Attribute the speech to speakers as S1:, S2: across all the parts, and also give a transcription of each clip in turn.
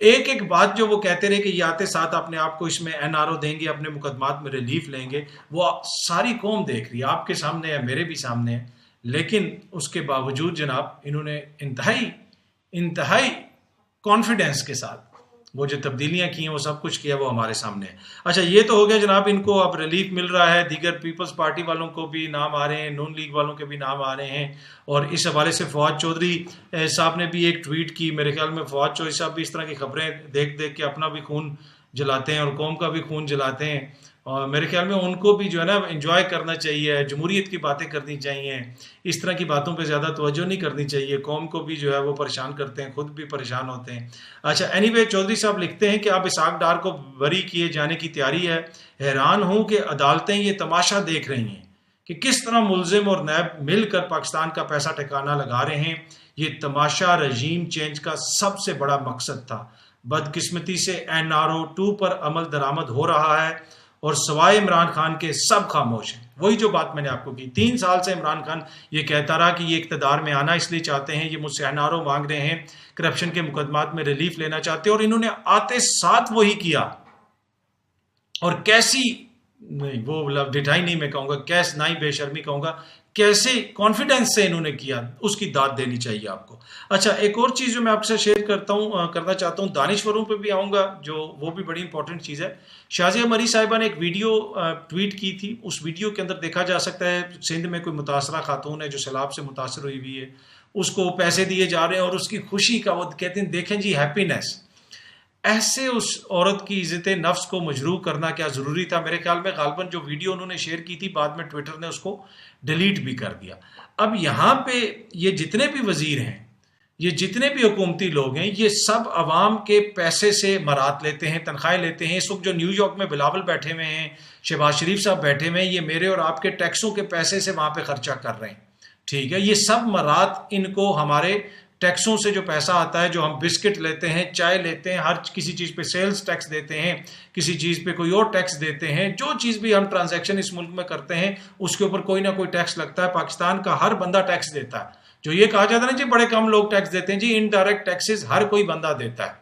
S1: ایک ایک بات جو وہ کہتے رہے کہ یہ آتے ساتھ اپنے آپ کو اس میں NRO دیں گے، اپنے مقدمات میں ریلیف لیں گے، وہ ساری قوم دیکھ رہی ہے، آپ کے سامنے ہے، میرے بھی سامنے ہے. لیکن اس کے باوجود جناب انہوں نے انتہائی کانفیڈنس کے ساتھ وہ جو تبدیلیاں کی ہیں وہ سب کچھ کیا، وہ ہمارے سامنے ہے. اچھا یہ تو ہو گیا جناب، ان کو اب ریلیف مل رہا ہے، دیگر پیپلز پارٹی والوں کو بھی نام آ رہے ہیں، نون لیگ والوں کے بھی نام آ رہے ہیں. اور اس حوالے سے فواد چودھری صاحب نے بھی ایک ٹویٹ کی. میرے خیال میں فواد چودھری صاحب بھی اس طرح کی خبریں دیکھ کے اپنا بھی خون جلاتے ہیں اور قوم کا بھی خون جلاتے ہیں. اور میرے خیال میں ان کو بھی جو ہے نا انجوائے کرنا چاہیے، جمہوریت کی باتیں کرنی چاہیے، اس طرح کی باتوں پہ زیادہ توجہ نہیں کرنی چاہیے. قوم کو بھی جو ہے وہ پریشان کرتے ہیں، خود بھی پریشان ہوتے ہیں. اچھا اینی وے چودھری صاحب لکھتے ہیں کہ اب اسحاق ڈار کو بری کیے جانے کی تیاری ہے. حیران ہوں کہ عدالتیں یہ تماشا دیکھ رہی ہیں کہ کس طرح ملزم اور نیب مل کر پاکستان کا پیسہ ٹھکانہ لگا رہے ہیں. یہ تماشا رجیم چینج کا سب سے بڑا مقصد تھا. بدقسمتی سے NRO 2 پر عمل درآمد ہو رہا ہے اور سوائے عمران خان کے سب خاموش ہیں. وہی جو بات میں نے آپ کو کی، 3 سال سے عمران خان یہ کہتا رہا کہ یہ اقتدار میں آنا اس لیے چاہتے ہیں، یہ مجھ سے NRO مانگ رہے ہیں، کرپشن کے مقدمات میں ریلیف لینا چاہتے ہیں، اور انہوں نے آتے ساتھ وہی کیا. اور کیسی نہیں وہ ڈٹائی نہیں میں کہوں گا، کیس نہ ہی بے شرمی کہوں گا، کیسے کانفیڈنس سے انہوں نے کیا، اس کی داد دینی چاہیے آپ کو. اچھا ایک اور چیز جو میں آپ سے شیئر کرنا چاہتا ہوں، دانشوروں پہ بھی آؤں گا، جو وہ بھی بڑی امپورٹنٹ چیز ہے. شازیہ مری صاحبہ نے ایک ویڈیو ٹویٹ کی تھی. اس ویڈیو کے اندر دیکھا جا سکتا ہے سندھ میں کوئی متاثرہ خاتون ہے جو سیلاب سے متاثر ہوئی ہے، اس کو پیسے دیے جا رہے ہیں اور اس کی خوشی کا وہ کہتے ہیں دیکھیں جی ہیپینس. ایسے اس عورت کی عزت نفس کو مجروح کرنا کیا ضروری تھا؟ میرے خیال میں غالباً جو ویڈیو انہوں نے شیئر کی تھی بعد میں ٹویٹر نے اس کو ڈیلیٹ بھی کر دیا. اب یہاں پہ یہ جتنے بھی وزیر ہیں، یہ جتنے بھی حکومتی لوگ ہیں، یہ سب عوام کے پیسے سے مرات لیتے ہیں، تنخواہیں لیتے ہیں. اس وقت جو نیو یارک میں بلاول بیٹھے ہوئے ہیں، شہباز شریف صاحب بیٹھے ہوئے ہیں، یہ میرے اور آپ کے ٹیکسوں کے پیسے سے وہاں پہ خرچہ کر رہے ہیں. ٹھیک ہے، یہ سب مرات ان کو ہمارے ٹیکسوں سے جو پیسہ آتا ہے، جو ہم بسکٹ لیتے ہیں، چائے لیتے ہیں، ہر کسی چیز پہ سیلز ٹیکس دیتے ہیں، کسی چیز پہ کوئی اور ٹیکس دیتے ہیں، جو چیز بھی ہم ٹرانزیکشن اس ملک میں کرتے ہیں اس کے اوپر کوئی نہ کوئی ٹیکس لگتا ہے. پاکستان کا ہر بندہ ٹیکس دیتا ہے. جو یہ کہا جاتا ہے نا جی بڑے کم لوگ ٹیکس دیتے ہیں، جی انڈائریکٹ ٹیکسز ہر کوئی بندہ دیتا ہے.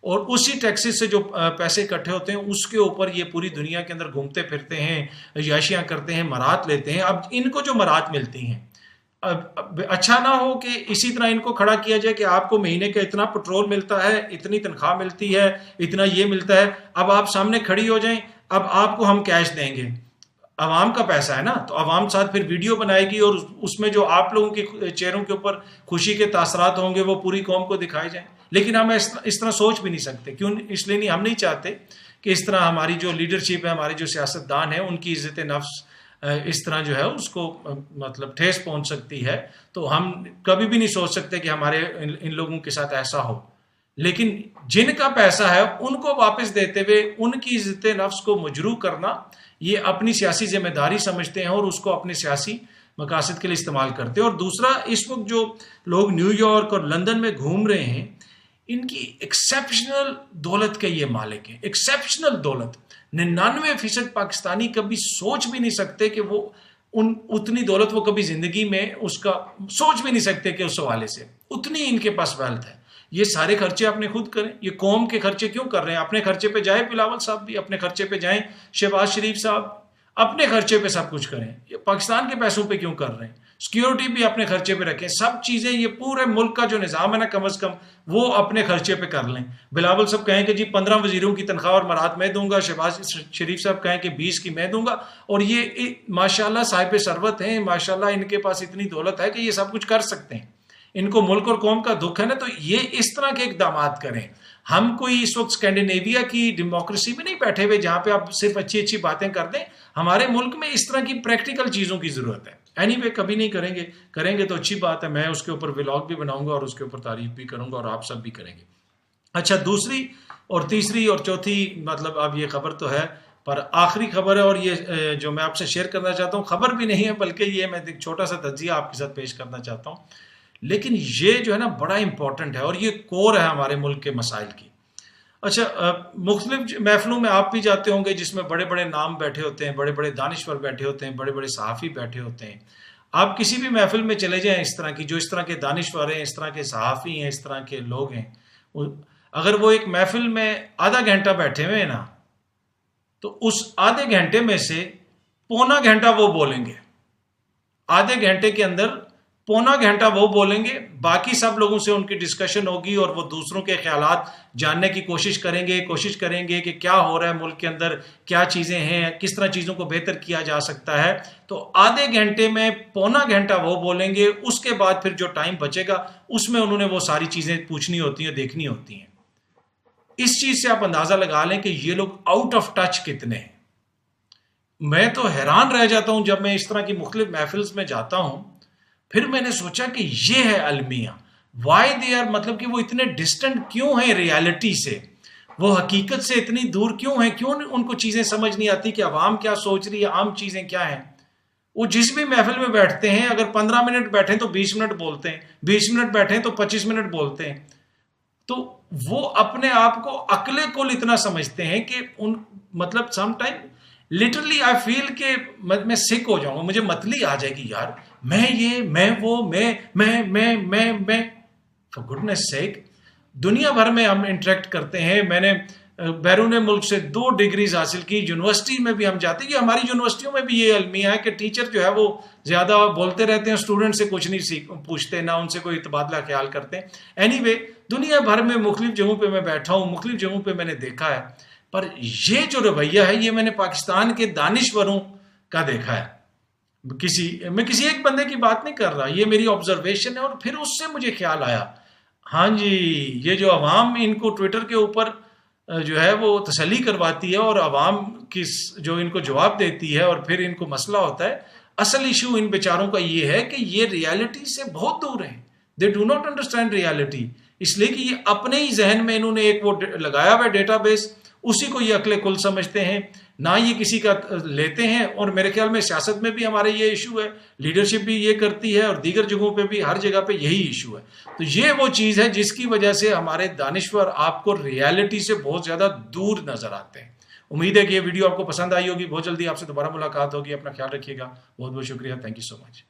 S1: اور اسی ٹیکسز سے جو پیسے اکٹھے ہوتے ہیں اس کے اوپر یہ پوری دنیا کے اندر گھومتے پھرتے ہیں، عیاشیاں کرتے ہیں، مرات لیتے ہیں. اب ان کو جو مرات ملتی ہیں، اب اچھا نہ ہو کہ اسی طرح ان کو کھڑا کیا جائے کہ آپ کو مہینے کا اتنا پٹرول ملتا ہے، اتنی تنخواہ ملتی ہے، اتنا یہ ملتا ہے، اب آپ سامنے کھڑی ہو جائیں، اب آپ کو ہم کیش دیں گے. عوام کا پیسہ ہے نا، تو عوام ساتھ پھر ویڈیو بنائے گی اور اس میں جو آپ لوگوں کے چہروں کے اوپر خوشی کے تاثرات ہوں گے وہ پوری قوم کو دکھائے جائیں. لیکن ہم اس طرح سوچ بھی نہیں سکتے. کیوں؟ اس لیے نہیں، ہم نہیں چاہتے کہ اس طرح ہماری جو لیڈرشپ ہے، ہمارے جو سیاستدان ہیں، ان کی عزت نفس اس طرح جو ہے اس کو مطلب ٹھیس پہنچ سکتی ہے. تو ہم کبھی بھی نہیں سوچ سکتے کہ ہمارے ان لوگوں کے ساتھ ایسا ہو. لیکن جن کا پیسہ ہے ان کو واپس دیتے ہوئے ان کی عزت نفس کو مجروح کرنا، یہ اپنی سیاسی ذمہ داری سمجھتے ہیں اور اس کو اپنے سیاسی مقاصد کے لیے استعمال کرتے ہیں. اور دوسرا، اس وقت جو لوگ نیو یارک اور لندن میں گھوم رہے ہیں، ان کی ایکسیپشنل دولت کے یہ مالک ہیں، ایکسیپشنل دولت. 99% پاکستانی کبھی سوچ بھی نہیں سکتے کہ وہ اتنی دولت وہ کبھی زندگی میں اس کا سوچ بھی نہیں سکتے کہ اس حوالے سے اتنی ان کے پاس ویلتھ ہے. یہ سارے خرچے اپنے خود کریں. یہ قوم کے خرچے کیوں کر رہے ہیں؟ اپنے خرچے پہ جائیں بلاول صاحب بھی، اپنے خرچے پہ جائیں شہباز شریف صاحب، اپنے خرچے پہ سب کچھ کریں. یہ پاکستان کے پیسوں پہ کیوں کر رہے ہیں؟ سیکیورٹی بھی اپنے خرچے پہ رکھیں، سب چیزیں، یہ پورے ملک کا جو نظام ہے نا، کم از کم وہ اپنے خرچے پہ کر لیں. بلاول صاحب کہیں کہ جی 15 وزیروں کی تنخواہ اور مرات میں دوں گا، شہباز شریف صاحب کہیں کہ 20 کی میں دوں گا. اور یہ ماشاءاللہ صاحب ثروت ہیں، ماشاءاللہ ان کے پاس اتنی دولت ہے کہ یہ سب کچھ کر سکتے ہیں. ان کو ملک اور قوم کا دکھ ہے نا، تو یہ اس طرح کے اقدامات کریں. ہم کوئی اس وقت اسکینڈینیویا کی ڈیموکریسی میں نہیں بیٹھے ہوئے جہاں پہ آپ صرف اچھی اچھی باتیں کر دیں. ہمارے ملک میں اس طرح کی پریکٹیکل چیزوں کی ضرورت ہے. اینی وے کبھی نہیں کریں گے تو اچھی بات ہے. میں اس کے اوپر ولاگ بھی بناؤں گا اور اس کے اوپر تعریف بھی کروں گا اور آپ سب بھی کریں گے. اچھا، دوسری اور تیسری اور چوتھی، مطلب اب یہ خبر تو ہے پر آخری خبر ہے، اور یہ جو میں آپ سے شیئر کرنا چاہتا ہوں، خبر بھی نہیں ہے بلکہ یہ میں ایک چھوٹا سا تجزیہ آپ کے ساتھ پیش کرنا چاہتا ہوں. لیکن یہ جو ہے نا بڑا امپورٹنٹ ہے اور یہ کور ہے ہمارے ملک کے مسائل کی. اچھا، مختلف محفلوں میں آپ بھی جاتے ہوں گے جس میں بڑے بڑے نام بیٹھے ہوتے ہیں، بڑے بڑے دانشور بیٹھے ہوتے ہیں، بڑے بڑے صحافی بیٹھے ہوتے ہیں. آپ کسی بھی محفل میں چلے جائیں اس طرح کی، جو اس طرح کے دانشور ہیں، اس طرح کے صحافی ہیں، اس طرح کے لوگ ہیں، اگر وہ ایک محفل میں آدھا گھنٹہ بیٹھے ہوئے ہیں نا تو اس آدھے گھنٹے میں سے پونا گھنٹہ وہ بولیں گے، آدھے گھنٹے کے اندر پونا گھنٹہ وہ بولیں گے، باقی سب لوگوں سے ان کی ڈسکشن ہوگی اور وہ دوسروں کے خیالات جاننے کی کوشش کریں گے کہ کیا ہو رہا ہے ملک کے اندر، کیا چیزیں ہیں، کس طرح چیزوں کو بہتر کیا جا سکتا ہے۔ تو آدھے گھنٹے میں پونا گھنٹہ وہ بولیں گے، اس کے بعد پھر جو ٹائم بچے گا اس میں انہوں نے وہ ساری چیزیں پوچھنی ہوتی ہیں، دیکھنی ہوتی ہیں۔ اس چیز سے آپ اندازہ لگا لیں کہ یہ لوگ آؤٹ آف ٹچ کتنے ہیں۔ میں تو حیران رہ جاتا ہوں جب میں اس طرح کی مختلف محفلز میں جاتا ہوں، پھر میں نے سوچا کہ یہ ہے المیہ، وائی دے آر، مطلب کہ وہ اتنے ڈسٹنٹ کیوں ہیں ریالٹی سے، وہ حقیقت سے اتنی دور کیوں ہیں، کیوں ان کو چیزیں سمجھ نہیں آتی کہ عوام کیا سوچ رہی ہے، عام چیزیں کیا ہیں۔ وہ جس بھی محفل میں بیٹھتے ہیں، اگر 15 منٹ بیٹھیں تو 20 منٹ بولتے ہیں، 20 منٹ بیٹھیں تو 25 منٹ بولتے ہیں۔ تو وہ اپنے آپ کو عقل کل اتنا سمجھتے ہیں کہ مطلب سم ٹائم لٹرلی آئی فیل کہ میں سک ہو جاؤں گا، مجھے متلی آ جائے گی یار، میں یہ، میں وہ، میں فار گڈنس سیک۔ دنیا بھر میں ہم انٹریکٹ کرتے ہیں، میں نے بیرون ملک سے 2 ڈگریز حاصل کی، یونیورسٹی میں بھی ہم جاتے ہیں، یہ ہماری یونیورسٹیوں میں بھی یہ المیہ ہے کہ ٹیچر جو ہے وہ زیادہ بولتے رہتے ہیں، اسٹوڈنٹ سے کچھ نہیں پوچھتے، نہ ان سے کوئی تبادلہ خیال کرتے ہیں۔ اینی وے، دنیا بھر میں مختلف جگہوں پہ میں بیٹھا ہوں، مختلف جگہوں پہ میں نے دیکھا ہے، پر یہ جو رویہ ہے یہ میں نے پاکستان کے دانشوروں کا دیکھا ہے۔ میں کسی ایک بندے کی بات نہیں کر رہا، یہ میری آبزرویشن ہے، اور پھر اس سے مجھے خیال آیا، ہاں جی، یہ جو عوام ان کو ٹویٹر کے اوپر جو ہے وہ تسلی کرواتی ہے اور عوام کی جو ان کو جواب دیتی ہے اور پھر ان کو مسئلہ ہوتا ہے، اصل ایشو ان بیچاروں کا یہ ہے کہ یہ ریالٹی سے بہت دور ہیں، they do not understand reality, اس لیے کہ یہ اپنے ہی ذہن میں انہوں نے ایک وہ لگایا ہوا ڈیٹا بیس، اسی کو یہ عقل کل سمجھتے ہیں، نہ یہ کسی کا لیتے ہیں۔ اور میرے خیال میں سیاست میں بھی ہمارے یہ ایشو ہے، لیڈرشپ بھی یہ کرتی ہے، اور دیگر جگہوں پہ بھی، ہر جگہ پہ یہی ایشو ہے۔ تو یہ وہ چیز ہے جس کی وجہ سے ہمارے دانشور آپ کو ریالٹی سے بہت زیادہ دور نظر آتے ہیں۔ امید ہے کہ یہ ویڈیو آپ کو پسند آئی ہوگی، بہت جلدی آپ سے دوبارہ ملاقات ہوگی، اپنا خیال رکھیے گا، بہت بہت شکریہ، تھینک یو سو مچ۔